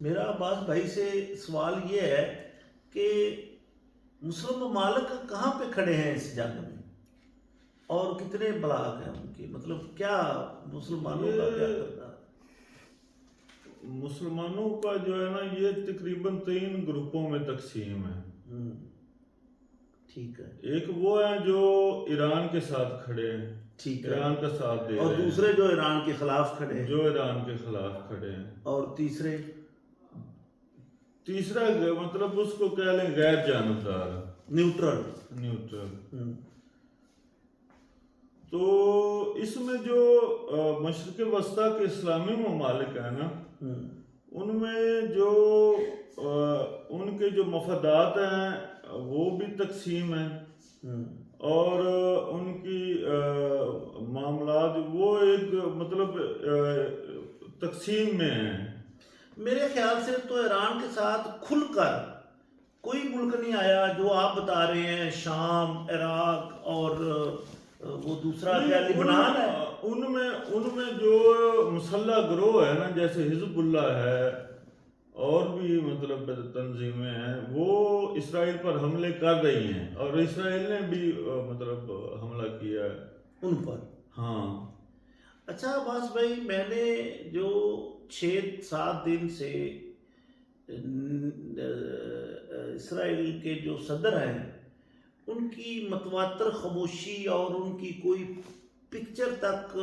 میرا عباس بھائی سے سوال یہ ہے کہ مسلم ممالک کہاں پہ کھڑے ہیں اس جنگ میں، اور کتنے بلاک ہیں ان کے، مطلب کیا مسلمانوں کا کیا یہ کرنا؟ مسلمانوں کا جو ہے نا یہ تقریباً 3 گروپوں میں تقسیم ہے۔ ہوں، ٹھیک ہے، ایک وہ ہیں جو ایران کے ساتھ کھڑے ہیں، ٹھیک ہے، ایران کا ساتھ دے اور رہے دوسرے ہیں، جو ایران کے خلاف کھڑے ہیں، جو ایران کے خلاف کھڑے ہیں۔ اور تیسرے؟ تیسرا مطلب اس کو کہہ لیں غیر جانبدار، نیوٹرل۔ نیوٹرل۔ ہوں، تو اس میں جو مشرق وسطیٰ کے اسلامی ممالک ہیں نا، ہوں، ان میں جو ان کے جو مفادات ہیں وہ بھی تقسیم ہیں، ہوں، اور ان کی معاملات وہ ایک مطلب تقسیم میں ہیں۔ میرے خیال سے تو ایران کے ساتھ کھل کر کوئی ملک نہیں آیا جو آپ بتا رہے ہیں، شام، عراق اور وہ دوسرا کیا لبنان ہے۔ ان میں جو مسلح گروہ ہے نا، جیسے حزب اللہ ہے اور بھی مطلب تنظیمیں ہیں، وہ اسرائیل پر حملے کر رہی ہیں، اور اسرائیل نے بھی مطلب حملہ کیا ہے ان پر۔ ہاں۔ اچھا عباس بھائی، میں نے جو 6-7 دن سے اسرائیل کے جو صدر ہیں ان کی متواتر خاموشی اور ان کی کوئی پکچر تک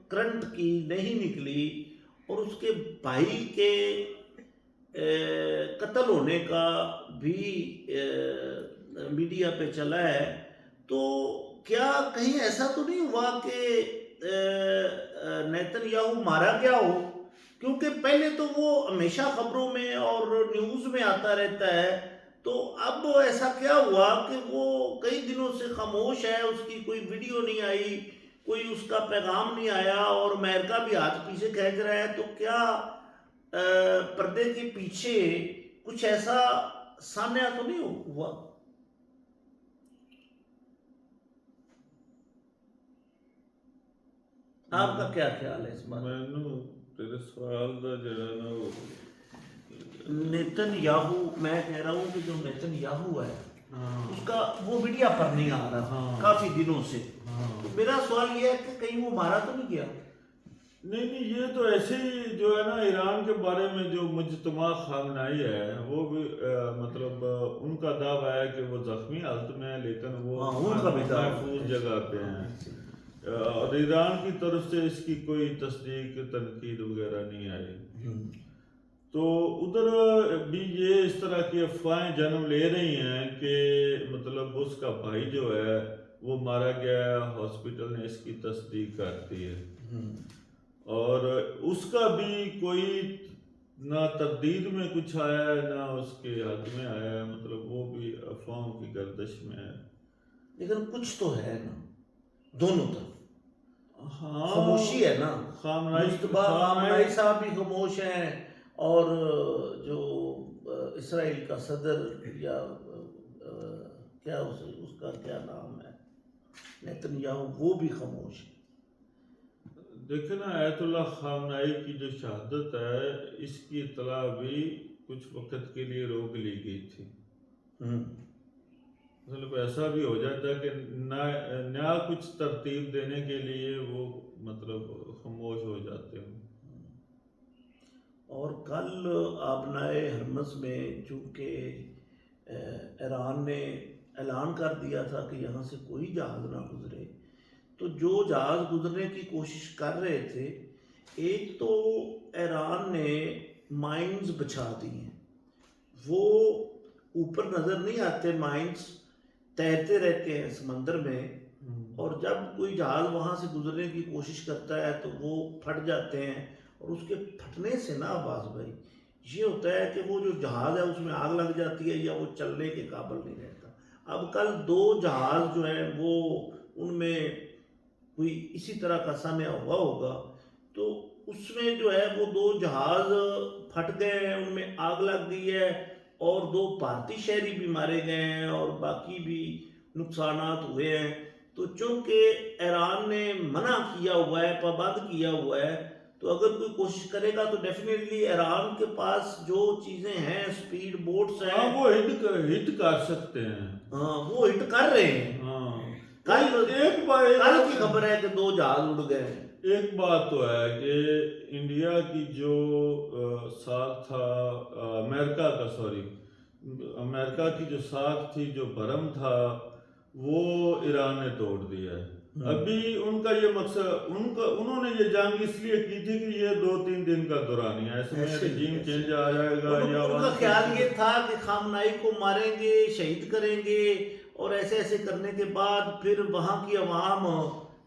کرنٹ کی نہیں نکلی، اور اس کے بھائی کے قتل ہونے کا بھی میڈیا پہ چلا ہے، تو کیا کہیں ایسا تو نہیں ہوا کہ نیتن یاہو مارا گیا ہو؟ کیونکہ پہلے تو وہ ہمیشہ خبروں میں اور نیوز میں آتا رہتا ہے، تو اب ایسا کیا ہوا کہ وہ کئی دنوں سے خاموش ہے، اس کی کوئی ویڈیو نہیں آئی، کوئی اس کا پیغام نہیں آیا، اور امریکہ بھی ہاتھ پیچھے کھینچ رہا ہے؟ تو کیا پردے کے پیچھے کچھ ایسا سامنے تو نہیں ہوا؟ آپ کا کیا خیال ہے اس بات؟ مینوں تیرے سوال دا جڑا نا وہ نیتن یاہو، میں کہہ رہا ہوں کہ جو نیتن یاہو ہے ہاں اس کا وہ میڈیا پر نہیں آ رہا ہاں کافی دنوں سے، ہاں تو میرا سوال یہ ہے کہ کہیں وہ مارا تو نہیں گیا؟ نہیں، یہ تو ایسے ہی جو ہے نا، ایران کے بارے میں جو مجتمع خامنائی ہے وہ بھی مطلب ان کا دعویٰ ہے کہ وہ زخمی حالت میں ہے، لیکن وہ ان کا بھی دعویٰ محفوظ جگہ پہ ہیں، اور ایران کی طرف سے اس کی کوئی تصدیق تنقید وغیرہ نہیں آئی۔ تو ادھر بھی یہ اس طرح کی افواہیں جنم لے رہی ہیں کہ مطلب اس کا بھائی جو ہے وہ مارا گیا ہے، ہاسپٹل نے اس کی تصدیق کرتی ہے، اور اس کا بھی کوئی نہ تردید میں کچھ آیا ہے نہ اس کے حد میں آیا ہے، مطلب وہ بھی افواہوں کی گردش میں ہے۔ لیکن کچھ تو ہے نا دونوں طرف، ہاں، خاموشی ہے نا، مصطفیٰ خامنائی صاحب بھی خاموش ہیں، اور جو اسرائیل کا صدر یا کیا اس کا کیا نام ہے، نیتن یاہو، وہ بھی خاموش ہے۔ دیکھیں نا، آیت اللہ خامنائی کی جو شہادت ہے اس کی اطلاع بھی کچھ وقت کے لیے روک لی گئی تھی۔ مطلب ایسا بھی ہو جاتا ہے کہ نیا کچھ ترتیب دینے کے لیے وہ مطلب خاموش ہو جاتے ہیں۔ اور کل آبنائے ہرمز میں چونکہ ایران نے اعلان کر دیا تھا کہ یہاں سے کوئی جہاز نہ گزرے، تو جو جہاز گزرنے کی کوشش کر رہے تھے، ایک تو ایران نے مائنز بچھا دی ہیں، وہ اوپر نظر نہیں آتے، مائنز تیرتے رہتے ہیں سمندر میں، اور جب کوئی جہاز وہاں سے گزرنے کی کوشش کرتا ہے تو وہ پھٹ جاتے ہیں، اور اس کے پھٹنے سے نا عباس بھائی یہ ہوتا ہے کہ وہ جو جہاز ہے اس میں آگ لگ جاتی ہے، یا وہ چلنے کے قابل نہیں رہتا۔ اب کل 2 جہاز جو ہیں وہ ان میں کوئی اسی طرح کا سامنا ہوا ہوگا، تو اس میں جو ہے وہ 2 جہاز پھٹ گئے ہیں، ان میں آگ لگ گئی ہے، اور 2 بھارتی شہری بھی مارے گئے ہیں، اور باقی بھی نقصانات ہوئے ہیں۔ تو چونکہ ایران نے منع کیا ہوا ہے، پابند کیا ہوا ہے، تو اگر کوئی کوشش کرے گا تو ڈیفینیٹلی ایران کے پاس جو چیزیں ہیں اسپیڈ بوٹس ہاں ہیں وہ ہٹ کر سکتے ہیں. ہاں وہ ہٹ کر رہے ہیں. ہاں کل ایک بار کی خبر ہے کہ 2 جہاز اڑ گئے ہیں. ایک بات تو ہے کہ انڈیا کی جو ساکھ تھا امریکہ کی جو ساکھ تھی، جو بھرم تھا، وہ ایران نے توڑ دیا ہے. ابھی ان کا یہ مقصد انہوں نے یہ جنگ اس لیے کی تھی کہ یہ 2-3 دن کا دورانیہ ہے، اس میں رجیم چینج آ جائے گا. ان کا خیال یہ تھا کہ خامنائی کو ماریں گے، شہید کریں گے، اور ایسے ایسے کرنے کے بعد پھر وہاں کی عوام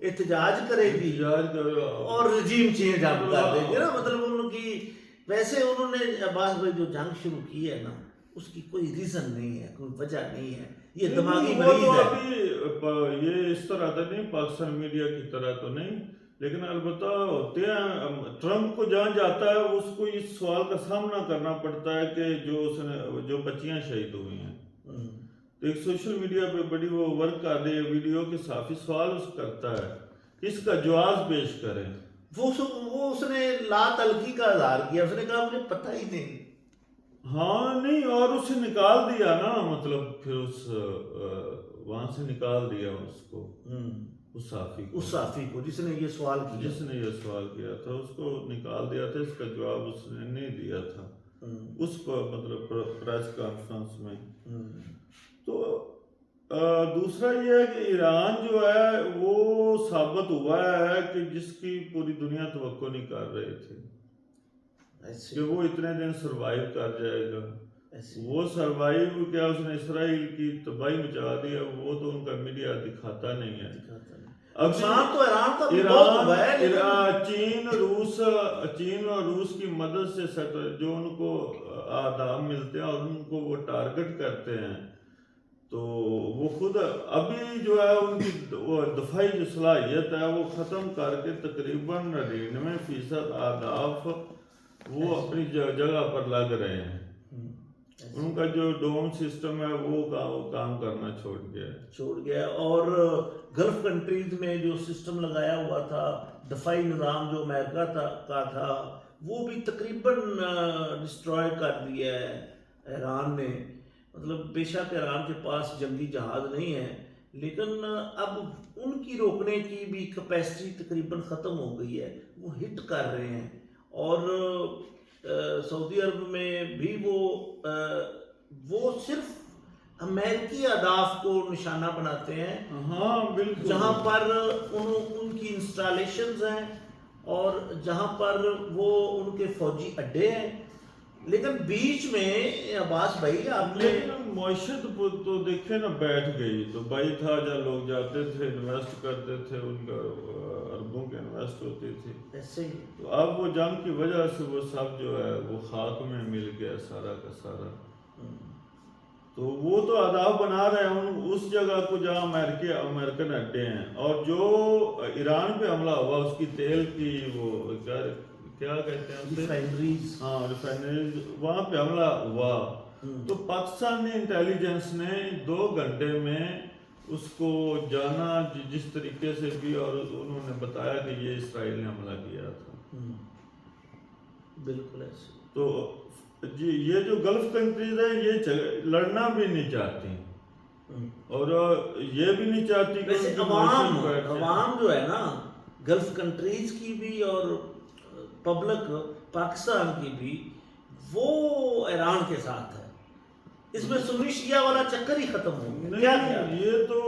احتجاج کرے گی اور رجیم چینج آپ کر دیں گے نا. مطلب ان کی ویسے انہوں نے عباس بھائی جو جنگ شروع کی ہے نا، اس کی کوئی ریزن نہیں ہے، کوئی وجہ نہیں ہے، یہ دماغی مریض ہے. ابھی یہ اس طرح تو نہیں، پاکستان میڈیا کی طرح تو نہیں، لیکن البتہ ہوتے ہیں. ٹرمپ کو جہاں جاتا ہے اس کو اس سوال کا سامنا کرنا پڑتا ہے کہ جو بچیاں شہید ہوئی ہیں. تو ایک سوشل میڈیا پہ بڑی وہ ورک کر رہی ہے ویڈیو کے صحافی سوال کرتا ہے کہ اس کا جواز پیش کریں. وہ اس نے لا تلقی کا اظہار کیا، اس نے کہا مجھے پتہ ہی نہیں. ہاں نہیں، اور اسے نکال دیا نا، مطلب پھر وہاں سے نکال دیا اس کو، اس صحافی کو جس نے یہ سوال کیا تھا، اس کو نکال دیا تھا. اس کا جواب اس نے نہیں دیا تھا اس کو، مطلب پریس کانفرنس میں. تو دوسرا یہ ہے کہ ایران جو ہے وہ ثابت ہوا ہے کہ جس کی پوری دنیا توقع نہیں کر رہے تھے کہ وہ اتنے دن سروائیو کر جائے گا. وہ سروائیو کیا، اس نے اسرائیل کی تباہی مچا دی ہے، وہ تو ان کا میڈیا دکھاتا نہیں ہے. اب چین اور روس کی مدد سے جو ان کو اہداف ملتے ہیں اور ان کو وہ ٹارگٹ کرتے ہیں، تو وہ خود ابھی جو ہے ان کی دفاعی جو صلاحیت ہے وہ ختم کر کے تقریباً 99% اہداف وہ اپنی جگہ پر لگ رہے ہیں. ان کا جو ڈوم سسٹم ہے وہ کام کرنا چھوڑ گیا. اور گلف کنٹریز میں جو سسٹم لگایا ہوا تھا، دفاعی نظام جو امریکہ کا تھا، وہ بھی تقریباً ڈسٹروائے کر دیا ہے ایران نے. مطلب بے شک ایران کے پاس جنگی جہاز نہیں ہے، لیکن اب ان کی روکنے کی بھی کیپیسٹی تقریباً ختم ہو گئی ہے. وہ ہٹ کر رہے ہیں. اور سعودی عرب میں بھی وہ صرف امریکی اہداف کو نشانہ بناتے ہیں. ہاں بالکل، جہاں پر ان کی انسٹالیشنز ہیں اور جہاں پر وہ ان کے فوجی اڈے ہیں. لیکن بیچ میں عباس بھائی آپ نے معیشت تو دیکھے نا بیٹھ گئی. تو بھائی تھا جہاں لوگ جاتے تھے، انویسٹ کرتے تھے، ان کا اربوں کے انویسٹ ہوتی تھی. ایسے ہی تو اب وہ جنگ کی وجہ سے وہ سب جو ہے وہ خاک میں مل گیا سارا کا سارا. تو وہ تو اہداف بنا رہے ہیں اس جگہ کو جہاں امریکن اڈے ہیں. اور جو ایران پہ حملہ ہوا، اس کی تیل کی وہ کیا کہتے ہیں ریفائنریز، وہاں پہ حملہ ہوا. تو پاکستانی انٹیلیجنس نے 2 گھنٹے میں اس کو جانا جس طریقے سے بھی، اور انہوں نے بتایا کہ یہ اسرائیل نے حملہ کیا تھا. بالکل ایسے. تو جی یہ جو گلف کنٹریز ہیں یہ لڑنا بھی نہیں چاہتی، اور یہ بھی نہیں چاہتی کہ عوام جو ہے نا گلف کنٹریز کی بھی اور پبلک پاکستان کی بھی، وہ ایران کے ساتھ ہے. اس میں سنی شیعہ والا چکر ہی ختم ہو گیا. یہ تو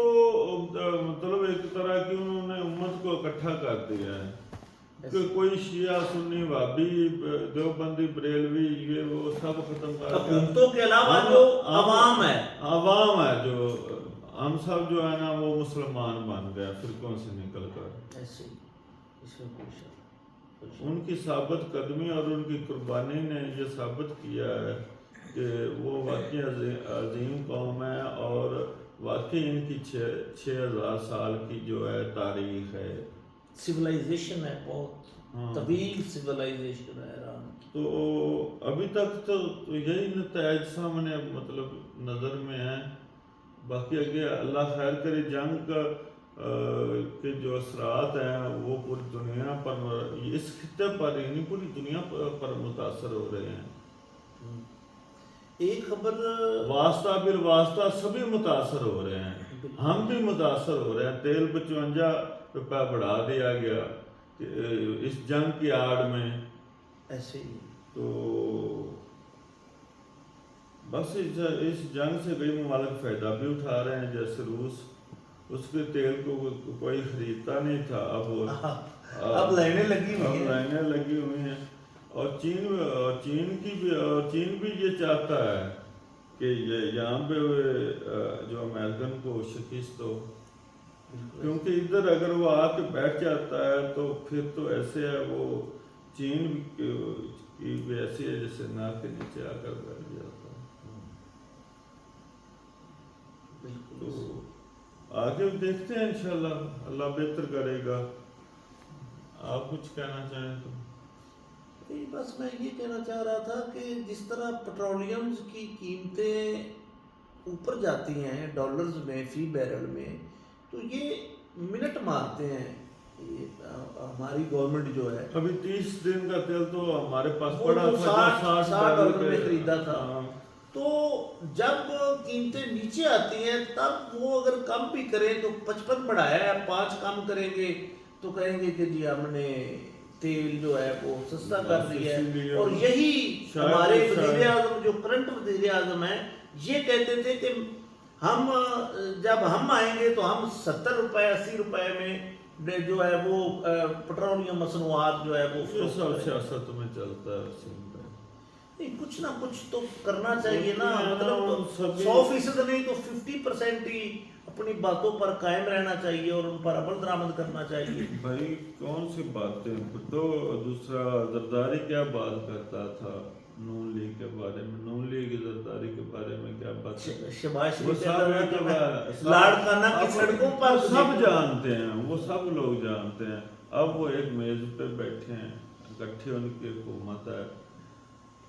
مطلب ایک طرح کی انہوں نے امت کو اکٹھا کر دیا ہے کہ کوئی شیعہ سنی وہابی دیوبندی بریلوی یہ وہ سب ختم کر دیا. حکومتوں کے علاوہ جو عوام ہے جو ہم سب جو ہے نا وہ مسلمان بن گئے فرقوں سے نکل کر. ایسے اس میں کوئی شک. ان کی ثابت قدمی اور ان کی قربانی نے یہ ثابت کیا ہے کہ وہ واقعی عظیم قوم ہے، اور واقعی ان کی 6000 سال کی جو ہے تاریخ ہے، سیولائزیشن ہے، بہت طویل سیولائزیشن ہے ایران. تو ابھی تک تو یہی نتائج سامنے مطلب نظر میں ہے. باقی اگے اللہ خیر کرے. جنگ کا کے جو اثرات ہیں وہ پوری دنیا پر، اس خطے پر ہی نہیں پوری دنیا پر متاثر ہو رہے ہیں. ایک خبر واسطہ بالواسطہ سبھی متاثر ہو رہے ہیں، ہم بھی متاثر ہو رہے ہیں. تیل 55 روپے بڑھا دیا گیا اس جنگ کی آڑ میں. ایسے ہی تو بس اس جنگ سے کئی ممالک فائدہ بھی اٹھا رہے ہیں، جیسے روس، اس کے تیل کو کوئی خریدتا نہیں تھا، اب لائنیں لگی ہوئی اب ہیں. لائنیں لگی ہوئی ہیں. اور چین بھی یہ چاہتا ہے کہ یہاں پہ جو امریکن کو شکست ہو، کیونکہ ادھر اگر وہ آ کے بیٹھ جاتا ہے تو پھر تو ایسے ہے، وہ چین کی بھی ایسی ہے جیسے ناک کے نیچے آ کر بیٹھ جاتا ہے. تو آگے دیکھتے ہیں انشاءاللہ، اللہ بہتر کرے گا. آپ کچھ کہنا چاہیں تو؟ بس میں یہ کہنا چاہ رہا تھا کہ جس طرح پٹرولیم کی قیمتیں اوپر جاتی ہیں ڈالرز میں فی بیرل میں، تو یہ منٹ مارتے ہیں. ہماری گورنمنٹ جو ہے ابھی 30 دن کا تیل تو ہمارے پاس وہ پڑا تھا، 60 ڈالر میں خریدا تھا. ہاں. تو جب قیمتیں نیچے آتی ہیں تب وہ اگر کم بھی کریں تو 55 بڑھایا ہے، 5 کم کریں گے تو کہیں گے کہ جی ہم نے تیل جو ہے وہ سستا کر دیا ہے. اور یہی ہمارے وزیر اعظم جو کرنٹ وزیر اعظم ہیں یہ کہتے تھے کہ ہم جب ہم آئیں گے تو ہم 70 روپے 80 روپے میں جو ہے وہ پٹرولیم مصنوعات جو ہے وہ یہ سب سیاست میں چلتا ہے. کچھ نہ کچھ تو کرنا چاہیے نا. مطلب 100% نہیں تو 50% ہی اپنی باتوں پر قائم رہنا چاہیے اور ان پر عمل درآمد کرنا چاہیے. بھائی کون سی باتیں تو دوسرا زرداری کیا بات کرتا تھا نون لیگ کے بارے میں، نون لیگ زرداری کے بارے میں کیا بات کرتا، شباز وہ شریف لاڑکانہ کی سڑکوں پر سب جانتے ہیں، وہ سب لوگ جانتے ہیں. اب وہ ایک میز پہ بیٹھے ہیں، اکٹھے ان کی حکومت ہے،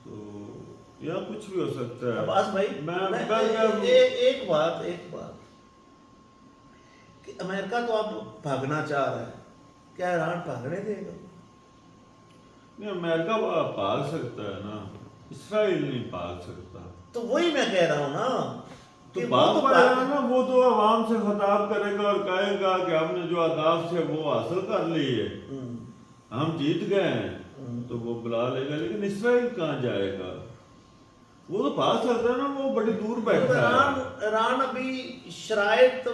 تو یا کچھ بھی ہو سکتا ہے. عباس بھائی ایک بات کہ امریکہ تو اب بھاگنا چاہ رہا ہے، کیا ایران بھاگنے دے گا؟ نہیں، امریکہ بھاگ سکتا ہے نا، اسرائیل نہیں بھاگ سکتا. تو وہی میں کہہ رہا ہوں نا تو بھاگ پائے گا نا، وہ تو عوام سے خطاب کرے گا اور کہے گا کہ ہم نے جو اہداف تھے وہ حاصل کر لیے، ہم جیت گئے ہیں، تو وہ بلا لے گا. لیکن اسرائیل کہاں جائے گا؟ وہ تو بھاگ سکتا ہے نا، وہ بڑی دور بیٹھا ہے. ایران ابھی شرائط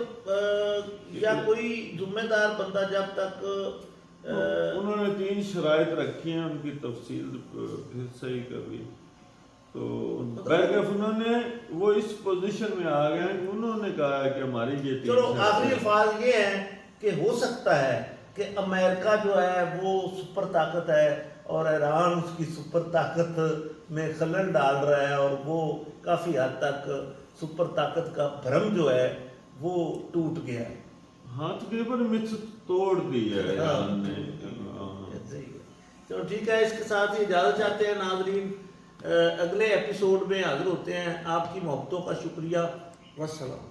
یا کوئی ذمہ دار بندہ جب تک انہوں نے 3 شرائط رکھی ہیں، ان کی تفصیل پھر صحیح کبھی تو بیکف انہوں نے وہ اس پوزیشن میں آ گئے ہیں کہ انہوں نے کہا ہے کہ ہماری یہ 3 چلو آخری الفاظ یہ ہیں کہ ہو سکتا ہے کہ امریکہ جو ہے وہ سپر طاقت ہے اور ایران اس کی سپر طاقت میں خلل ڈال رہا ہے اور وہ کافی حد تک سپر طاقت کا بھرم جو ہے وہ ٹوٹ گیا ہے. ہاں تقریباً مچ توڑ دی ہے ایران نے. چلو ٹھیک ہے، اس کے ساتھ ہی اجازت چاہتے ہیں ناظرین. اگلے ایپیسوڈ میں حاضر ہوتے ہیں. آپ کی محبتوں کا شکریہ. والسلام.